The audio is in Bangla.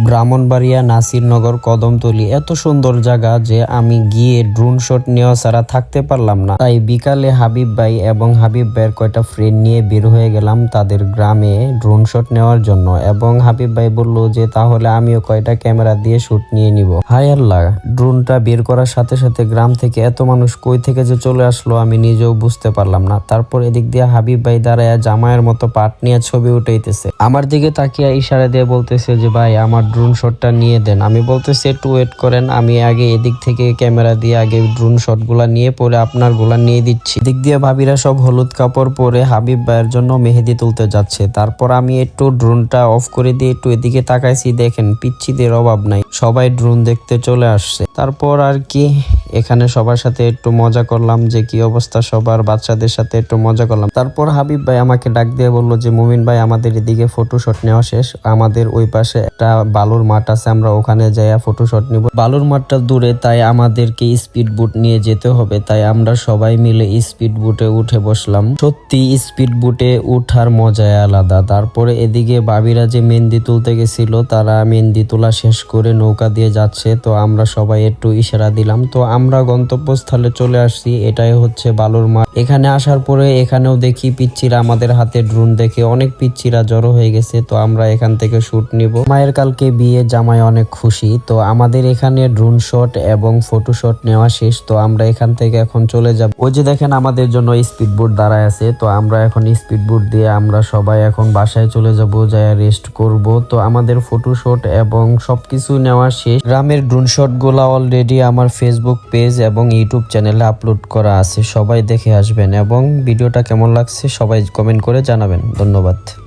ব্রাহ্মণবাড়িয়া, নাসিরনগর, কদমতলী এত সুন্দর জায়গা যে আমি গিয়ে ড্রোন শট নেওয়া ছাড়া থাকতে পারলাম না। তাই বিকালে হাবিব ভাই এবং হাবিব ভাইয়ের কয়টা ফ্রেন্ড নিয়ে বের হয়ে গেলাম তাদের গ্রামে ড্রোন শট নেওয়ার জন্য। এবং হাবিব ভাই বলল যে তাহলে আমিও কয়টা ক্যামেরা দিয়ে শুট নিয়ে নিব। হায় আল্লাহ, ড্রোনটা বের করার সাথে সাথে গ্রাম থেকে এত মানুষ কই থেকে যে চলে আসলো আমি নিজেও বুঝতে পারলাম না। তারপর এদিক দিয়ে হাবিব ভাই দাঁড়ায় জামাইয়ের মতো পাট নিয়ে ছবি উঠাইতেছে, আমার দিকে তাকিয়ে ইশারা দিয়ে বলতেছে যে ভাই আমার ড্রোন শটটা নিয়ে দেন। আমি বলতেছি একটু ওয়েট করেন, আমি আগে এদিক থেকে ক্যামেরা দিয়ে আগে ড্রোন শট গুলা নিয়ে পরে আপনার গুলা নিয়ে দিচ্ছি। এদিক দিয়ে ভাবিরা সব হলুদ কাপড় পরে হাবিব ভাইয়ের জন্য মেহেদি তুলতে যাচ্ছে। তারপর আমি একটু ড্রোনটা অফ করে দিয়ে একটু এদিকে তাকাইছি, দেখেন পিচ্ছিদের অভাব নাই, সবাই ড্রোন দেখতে চলে আসছে। তারপর আর কি এখানে সবার সাথে একটু মজা করলাম, যে কি অবস্থা সবার, বাচ্চাদের সাথে একটু মজা করলাম। তারপর হাবিব ভাই আমাকে ডাক দিয়ে বললো যে মুমিন ভাই আমাদের এদিকে ফটোশট নেওয়া শেষ, আমাদের ওই পাশে একটা বালুর মাঠ আছে, আমরা ওখানে যাইয়া ফটোশট নিব। বালুর মাঠটা দূরে, তাই আমাদেরকে স্পিড বোট নিয়ে যেতে হবে। তাই আমরা সবাই মিলে স্পিড বোটে উঠে বসলাম। সত্যি স্পিড বোটে উঠার মজাই আলাদা। তারপরে এদিকে ভাবিরা যে মেহেন্দি তুলতে গেছিল তারা মেহেন্দি তোলা শেষ করে নৌকা দিয়ে যাচ্ছে, তো আমরা সবাই একটু ইশারা দিলাম। তো আমরা গন্তব্যস্থলে চলে আসছি, এটাই হচ্ছে বালুর মাঠ। এখানে আসার পরে এখানেও দেখি পিচ্চিরা আমাদের হাতে ড্রোন দেখে অনেক পিচ্চিরা জড়ো হয়ে গেছে, তো আমরা এখান থেকে শুট নিব। মায়ের কালকে বিয়ে, জামাই অনেক খুশি। তো আমাদের এখানে ড্রোন শট এবং ফটো শট নেওয়া শেষ, তো আমরা এখান থেকে এখন চলে যাব। ওই যে দেখেন আমাদের জন্য স্পিড বোট দাঁড়ায় আছে, তো আমরা এখন স্পিড বোট দিয়ে আমরা সবাই এখন বাসায় চলে যাব, যাই রেস্ট করব। তো আমাদের ফটো শট এবং সবকিছু নেওয়া শেষ। গ্রামের ড্রোন শট গুলা অলরেডি আমার ফেসবুক পেজ এবং ইউটিউব চ্যানেলে আপলোড করা আছে, সবাই দেখে আসবেন। এবং ভিডিওটা কেমন লাগছে সবাই কমেন্ট করে জানাবেন। ধন্যবাদ।